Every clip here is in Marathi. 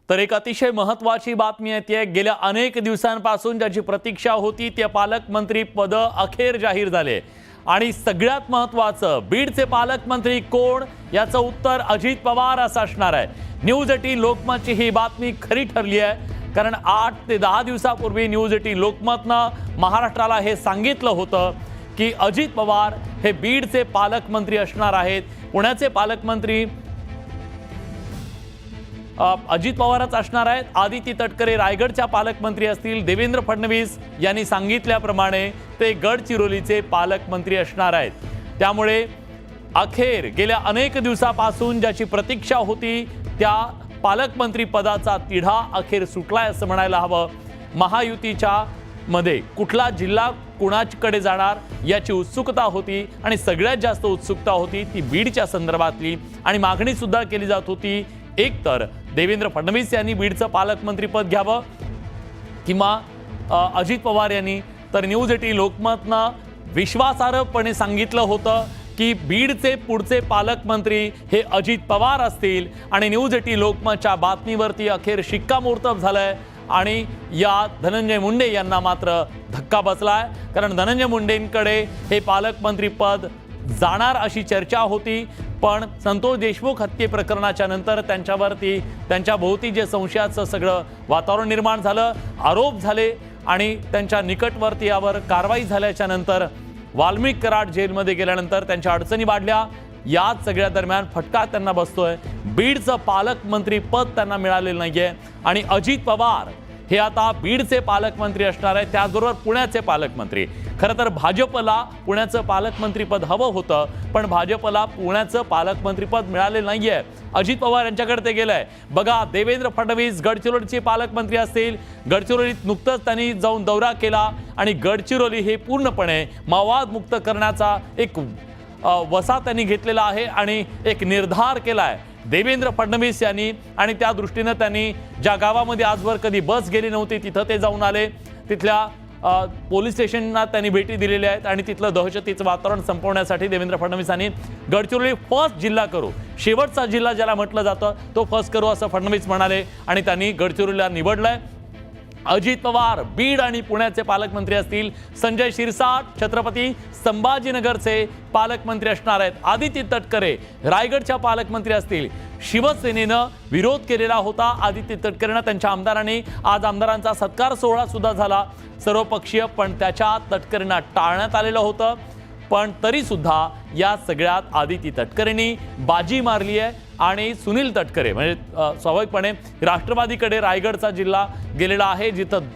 तर एक अतिशय महत्त्वाची बातमी येते। गेल्या अनेक दिवसांपासून ज्याची प्रतीक्षा होती ते पालकमंत्री पद अखेर जाहीर झाले आणि सगळ्यात महत्त्वाचं बीडचे पालकमंत्री कोण याचं उत्तर अजित पवार असं असणार आहे। न्यूज 18 लोकमतची ही बातमी खरी ठरली आहे, कारण 8 ते 10 दिवसापूर्वी न्यूज 18 लोकमतनं महाराष्ट्राला हे सांगितलं होतं की अजित पवार हे बीडचे पालकमंत्री असणार आहेत। पुण्याचे पालकमंत्री अजित पवारच असणार आहेत। आदिती तटकरे रायगडच्या पालकमंत्री असतील। देवेंद्र फडणवीस यांनी सांगितल्याप्रमाणे ते गडचिरोलीचे पालकमंत्री असणार आहेत। त्यामुळे अखेर गेल्या अनेक दिवसापासून ज्याची प्रतीक्षा होती त्या पालकमंत्री पदाचा तिढा अखेर सुटलाय असं म्हणायला हवं। महायुतीच्या मध्ये कुठला जिल्हा कुणाकडे जाणार याची उत्सुकता होती आणि सगळ्यात जास्त उत्सुकता होती ती बीडच्या संदर्भातली आणि मागणी सुद्धा केली जात होती। एक तर देवेंद्र फडणवीस यांनी बीडचं पालकमंत्री पद घ्यावं किंवा अजित पवार यांनी, तर न्यूज 18 लोकमतनं विश्वासार्हपणे सांगितलं होतं की बीडचे पुढचे पालकमंत्री हे अजित पवार असतील आणि न्यूज 18 लोकमतच्या बातमीवरती अखेर शिक्कामोर्तब झालंय आणि या धनंजय मुंडे यांना मात्र धक्का बसलाय, कारण धनंजय मुंडेंकडे हे पालकमंत्री पद जाणार अशी चर्चा होती। पण संतोष देशमुख हत्ये प्रकरणाच्या नंतर त्यांच्यावरती त्यांच्या भोवती जे संशयाचं सगळं वातावरण निर्माण झालं, आरोप झाले आणि त्यांच्या निकटवर्ती यावर कारवाई झाल्याच्या नंतर वाल्मिक कराड जेलमध्ये गेल्यानंतर त्यांच्या अडचणी वाढल्या। याच सगळ्या दरम्यान फटका त्यांना बसतोय। बीडचं पालकमंत्री पद त्यांना मिळालेलं नाहीये आणि अजित पवार हे आता बीडचे पालकमंत्री असणार आहेत, त्याचबरोबर पुण्याचे पालकमंत्री। खरं तर भाजपला पुण्याचं पालकमंत्रीपद हवं होतं, पण भाजपला पुण्याचं पालकमंत्रीपद मिळालेलं नाहीये। अजित पवार यांच्याकडे ते गेलंय। बघा, देवेंद्र फडणवीस गडचिरोलीचे पालकमंत्री असतील। गडचिरोलीत नुकतंच त्यांनी जाऊन दौरा केला आणि गडचिरोली हे पूर्णपणे माओवाद मुक्त करण्याचा एक वसा त्यांनी घेतलेला आहे आणि एक निर्धार केलाय देवेंद्र फडणवीस यांनी, आणि त्या दृष्टीने त्यांनी ज्या गावामध्ये आजवर कधी बस गेली नव्हती तिथं ते जाऊन आले। तिथल्या पोलीस स्टेशनना त्यांनी भेटी दिलेल्या आहेत आणि तिथलं दहशतीचं वातावरण संपवण्यासाठी देवेंद्र फडणवीसांनी गडचिरोली फर्स्ट जिल्हा करू, शेवटचा जिल्हा ज्याला म्हटलं जातं तो फर्स्ट करू असं फडणवीस म्हणाले आणि त्यांनी गडचिरोलीला निवडलंय। अजित पवार बीड आणि पुण्याचे पालकमंत्री असतील। संजय शिरसाट छत्रपती संभाजीनगरचे पालकमंत्री असणार आहेत। आदिती तटकरे रायगडच्या पालकमंत्री असतील। शिवसेनेनं विरोध केलेला होता आदिती तटकरेंना, त्यांच्या आमदारांनी आज आमदारांचा सत्कार सोहळा सुद्धा झाला सर्वपक्षीय, पण त्याच्या तटकरेंना टाळण्यात आलेलं होतं। पण तरी सुद्धा या सगळ्यात आदिती तटकरेंनी बाजी मारली आहे आणि सुनील तटकरे म्हणजे स्वाभाविकपणे राष्ट्रवादीकडे रायगडचा जिल्हा गेलेला आहे, जिथं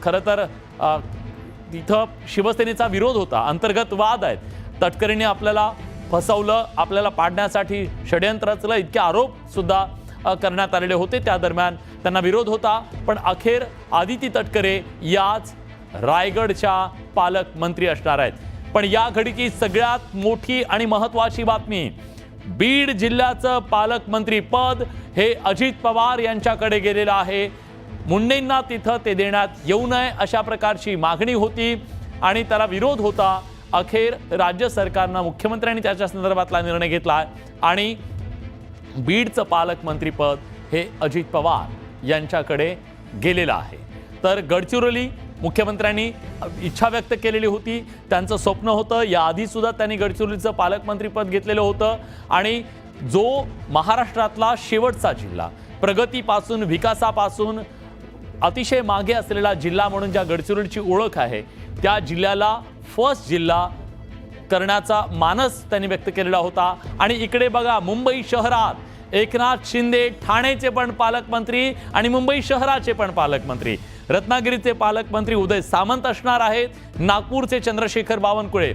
खरं तर तिथं शिवसेनेचा विरोध होता, अंतर्गत वाद आहेत। तटकरेंनी आपल्याला फसवलं, आपल्याला पाडण्यासाठी षड्यंत्र रचलं, इतके आरोप सुद्धा करण्यात आलेले होते। त्या दरम्यान त्यांना विरोध होता, पण अखेर आदिती तटकरे याच रायगडच्या पालकमंत्री असणार आहेत। पण या घडीची सगळ्यात मोठी आणि महत्त्वाची बातमी, बीड जिल्ह्याचं पालकमंत्री पद हे अजित पवार यांच्याकडे गेलेलं आहे। मुंडेंना तिथं ते देण्यात येऊ नये अशा प्रकारची मागणी होती आणि त्याला विरोध होता। अखेर राज्य सरकारनं, मुख्यमंत्र्यांनी त्याच्या संदर्भातला निर्णय घेतला आणि बीडचं पालकमंत्री पद हे अजित पवार यांच्याकडे गेलेलं आहे। तर गडचिरोली मुख्यमंत्र्यांनी इच्छा व्यक्त केलेली होती, त्यांचं स्वप्न होतं, याआधी सुद्धा त्यांनी गडचिरोलीचं पालकमंत्रीपद घेतलेलं होतं आणि जो महाराष्ट्रातला शेवटचा जिल्हा, प्रगतीपासून विकासापासून अतिशय मागे असलेला जिल्हा म्हणून ज्या गडचिरोलीची ओळख आहे त्या जिल्ह्याला फर्स्ट जिल्हा करण्याचा मानस त्यांनी व्यक्त केलेला होता। आणि इकडे बघा, मुंबई शहरात एकनाथ शिंदे ठाणेचे पण पालकमंत्री आणि मुंबई शहराचे पण पालकमंत्री। रत्नागिरीचे पालकमंत्री उदय सामंत असणार आहेत। नागपूरचे चंद्रशेखर बावनकुळे,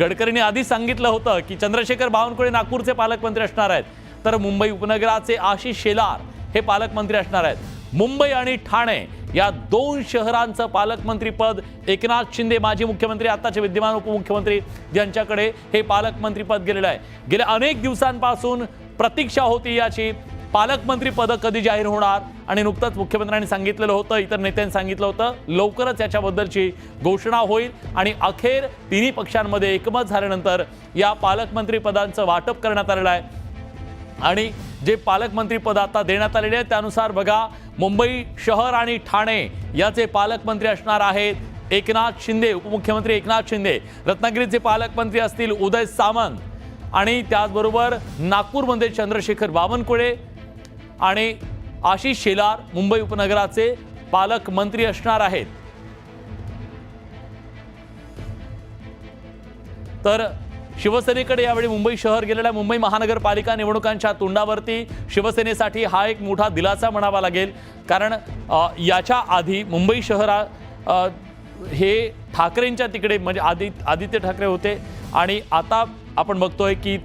गडकरींनी आधी सांगितलं होतं की चंद्रशेखर बावनकुळे नागपूरचे पालकमंत्री असणार आहेत, तर मुंबई उपनगराचे आशिष शेलार हे पालकमंत्री असणार आहेत। मुंबई आणि ठाणे या दोन शहरांचं पालकमंत्री पद एकनाथ शिंदे माजी मुख्यमंत्री, आताचे विद्यमान उपमुख्यमंत्री यांच्याकडे हे पालकमंत्री पद गेलेलं आहे। गेल्या अनेक दिवसांपासून प्रतीक्षा होती याची, पालकमंत्री पद कधी जाहीर होणार, आणि नुकतंच मुख्यमंत्र्यांनी सांगितलेलं होतं, इतर नेत्यांनी सांगितलं होतं लवकरच याच्याबद्दलची घोषणा होईल आणि अखेर तिन्ही पक्षांमध्ये एकमत झाल्यानंतर या पालकमंत्री पदांचं वाटप करण्यात आलेलं आहे। आणि जे पालकमंत्री पद आता देण्यात आलेले आहे त्यानुसार बघा, मुंबई शहर आणि ठाणे याचे पालकमंत्री असणार आहेत एकनाथ शिंदे, उपमुख्यमंत्री एकनाथ शिंदे. रत्नागिरीचे पालकमंत्री असतील उदय सामंत आणि त्याचबरोबर नागपूरमध्ये चंद्रशेखर बावनकुळे आणि आशिष शेलार मुंबई उपनगराचे पालकमंत्री असणार आहेत. तर शिवसेनेकडे यावेळी मुंबई शहर गेलेल्या मुंबई महानगरपालिका निवडणुकांच्या तोंडावरती शिवसेनेसाठी हा एक मोठा दिलासा म्हणावा लागेल. कारण याच्या आधी मुंबई शहर हे ठाकरेंच्या तिकडे म्हणजे आदित्य ठाकरे होते आणि आता आपण बघतोय की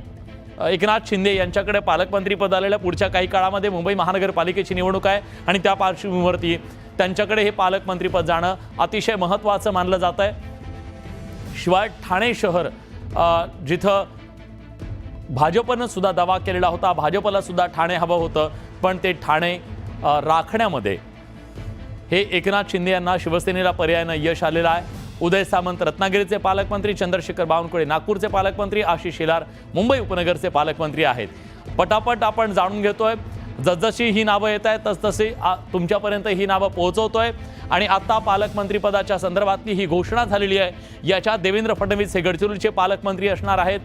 एकनाथ शिंदे यांच्याकडे पालकमंत्री पद आलेल्या पुढच्या काही काळामध्ये मुंबई महानगरपालिकेची निवडणूक आहे आणि त्या पार्श्वभूमीवरती त्यांच्याकडे हे पालकमंत्री पद जाणं अतिशय महत्त्वाचं मानलं जात आहे. शिवाय ठाणे शहर जिथं भाजपनं सुद्धा दावा केलेला होता, भाजपला सुद्धा ठाणे हवं होतं, पण ते ठाणे राखण्यामध्ये हे एकनाथ शिंदे यांना शिवसेनेला पर्यायानं यश आलेलं आहे. उदय सामंत रत्नागिरीचे पालकमंत्री, चंद्रशेखर बावनकुळे नागपूरचे पालकमंत्री, आशिष शेलार मुंबई उपनगरचे पालकमंत्री आहेत. पटापट आपण जाणून घेतोय, जसजशी ही नावं येत आहेत तसतशी तुमच्यापर्यंत ही नावं पोहोचवतोय आणि आता पालकमंत्री पदाच्या संदर्भातली ही घोषणा झालेली आहे. याच्यात देवेंद्र फडणवीस हे गडचिरोलीचे पालकमंत्री असणार आहेत,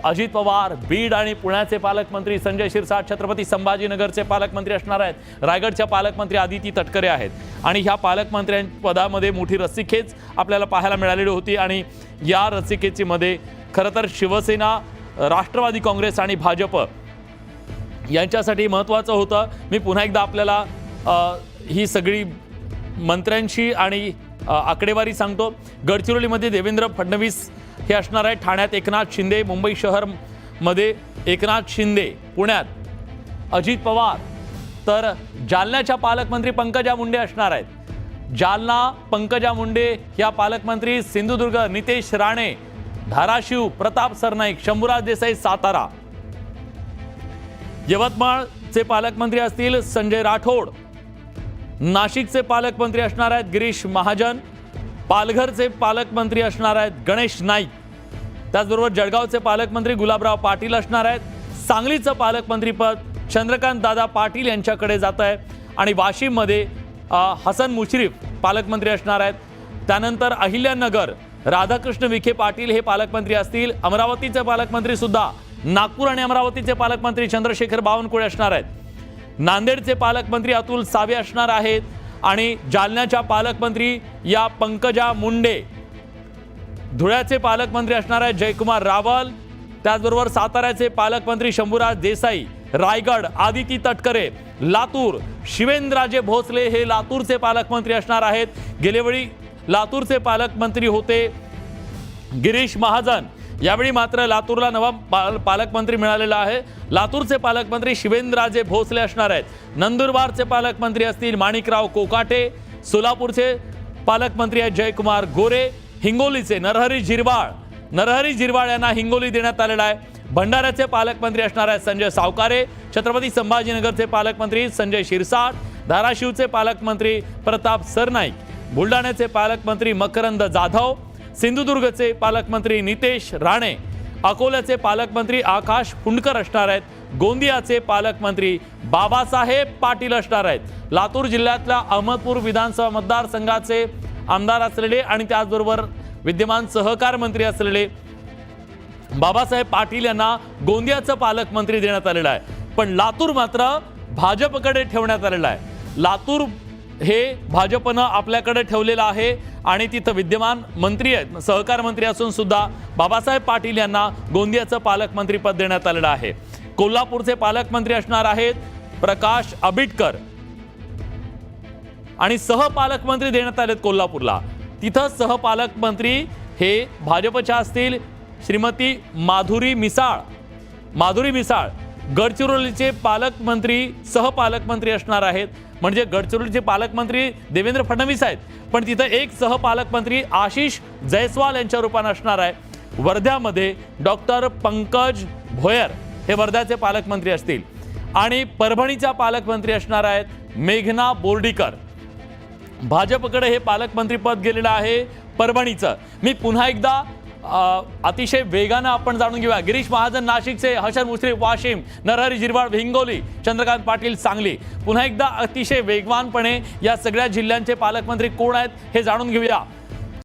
अजित पवार बीड आणि पुण्याचे पालकमंत्री, संजय शिरसाट छत्रपती संभाजीनगरचे पालकमंत्री असणार आहेत, रायगडच्या पालकमंत्री आदिती तटकरे आहेत. आणि ह्या पालकमंत्र्यां पदामध्ये मोठी रस्सीखेच आपल्याला पाहायला मिळालेली होती आणि या रस्सीखेचीमध्ये खरं तर शिवसेना, राष्ट्रवादी काँग्रेस आणि भाजप यांच्यासाठी महत्त्वाचं होतं. मी पुन्हा एकदा आपल्याला ही सगळी मंत्र्यांची आणि आकडेवारी सांगतो. गडचिरोलीमध्ये देवेंद्र फडणवीस हे असणार आहे, ठाण्यात एकनाथ शिंदे, मुंबई शहरमध्ये एकनाथ शिंदे, पुण्यात अजित पवार, तर जालन्याच्या पालकमंत्री पंकजा मुंडे असणार आहेत. जालना पंकजा मुंडे या पालकमंत्री, सिंधुदुर्ग नितेश राणे, धाराशिव प्रताप सरनाईक, शंभूराज देसाई सातारा. यवतमाळचे पालकमंत्री असतील संजय राठोड, नाशिकचे पालकमंत्री असणार आहेत गिरीश महाजन, पालघरचे पालकमंत्री असणार आहेत गणेश नाईक, त्याचबरोबर जळगावचे पालकमंत्री गुलाबराव पाटील असणार आहेत. सांगलीचं पालकमंत्रीपद चंद्रकांत दादा पाटील यांच्याकडे जात आहे आणि वाशिममध्ये हसन मुश्रीफ पालकमंत्री असणार आहेत. त्यानंतर अहिल्यानगर राधाकृष्ण विखे पाटील हे पालकमंत्री असतील. अमरावतीचे पालकमंत्री सुद्धा नागपूर आणि अमरावतीचे पालकमंत्री चंद्रशेखर बावनकुळे असणार आहेत. नांदेडचे पालकमंत्री अतुल सावे असणार आहेत आणि जालन्याच्या पालकमंत्री या पंकजा मुंडे. धुळ्याचे पालकमंत्री असणार आहेत जयकुमार रावल, त्याचबरोबर साताऱ्याचे पालकमंत्री शंभूराज देसाई, रायगड आदिती तटकरे, लातूर शिवेंद्रराजे भोसले हे लातूरचे पालकमंत्री असणार आहेत. गेल्यावेळी लातूरचे पालकमंत्री होते गिरीश महाजन, यावेळी मात्र लातूरला नवा पालकमंत्री मिळालेला आहे. लातूरचे पालकमंत्री शिवेंद्रराजे भोसले असणार आहेत. नंदुरबारचे पालकमंत्री असतील माणिकराव कोकाटे, सोलापूरचे पालकमंत्री आहेत जयकुमार गोरे, हिंगोलीचे नरहरी झिरवाळ यांना हिंगोली देण्यात आलेला आहे. भंडाऱ्याचे पालकमंत्री असणार आहेत संजय सावकारे, छत्रपती संभाजीनगरचे पालकमंत्री संजय शिरसाट, धाराशिवचे पालकमंत्री प्रताप सरनाईक, बुलढाण्याचे पालकमंत्री मकरंद जाधव, सिंधुदुर्गचे पालकमंत्री नितेश राणे, अकोल्याचे पालकमंत्री आकाश फुंडकर असणार आहेत. गोंदियाचे पालकमंत्री बाबासाहेब पाटील असणार आहेत. लातूर जिल्ह्यातल्या अहमदपूर विधानसभा मतदारसंघाचे आमदार असलेले आणि त्याचबरोबर विद्यमान सहकार मंत्री असलेले बाबासाहेब पाटील यांना गोंदियाचं पालकमंत्री देण्यात आलेलं आहे. पण लातूर मात्र भाजपकडे ठेवण्यात आलेलं आहे. लातूर हे भाजपनं आपल्याकडे ठेवलेलं आहे आणि तिथं विद्यमान मंत्री आहेत, सहकार मंत्री असून सुद्धा बाबासाहेब पाटील यांना गोंदियाचं पालकमंत्रीपद देण्यात आलेलं आहे. कोल्हापूरचे पालकमंत्री असणार आहेत प्रकाश आंबेडकर आणि सहपालकमंत्री देण्यात आलेत कोल्हापूरला. तिथं सहपालकमंत्री हे भाजपच्या असतील श्रीमती माधुरी मिसाळ. गडचिरोलीचे पालकमंत्री सहपालकमंत्री असणार आहेत. म्हणजे गडचिरोलीचे पालकमंत्री देवेंद्र फडणवीस आहेत, पण तिथं एक सहपालकमंत्री आशिष जयस्वाल यांच्या रूपाने असणार आहे. वर्ध्यामध्ये डॉक्टर पंकज भोयर हे वर्ध्याचे पालकमंत्री असतील आणि परभणीच्या पालकमंत्री असणार आहेत मेघना बोर्डीकर. भाजपकडे हे पालकमंत्रीपद गेलेलं आहे परभणीचं. मी पुन्हा एकदा अतिशय वेगानं आपण जाणून घेऊया। गिरीश महाजन नाशिकचे, हसन मुश्रीफ वाशिम, नरहरी झिरवाळ हिंगोली, चंद्रकांत पाटील सांगली। पुन्हा एकदा अतिशय वेगवानपणे या सगळ्या जिल्ह्यांचे पालकमंत्री कोण आहेत हे जाणून घेऊया।